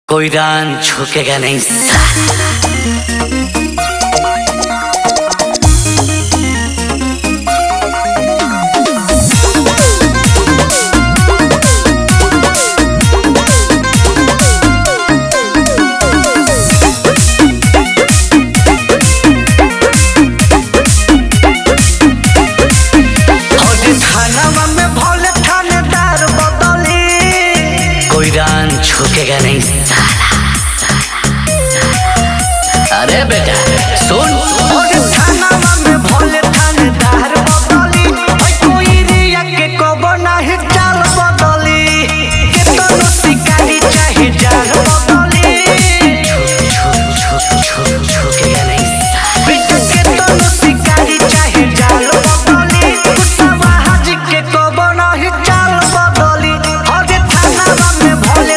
कोई रान झुकेगा नहीं झुकेगा नहीं साला। अरे बेटा सुन थाना में भोले थानेदार बदली कोई रिया के कबो नहीं चाल बदली केतनो शिकारी चाहे जान बदली झुकेगा नहीं बेटा केतनो शिकारी चाहे जान बदली सब हाजी के कबो नहीं चाल बदली अरे थाना में भोले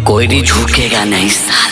कोई झुकेगा नहीं साला।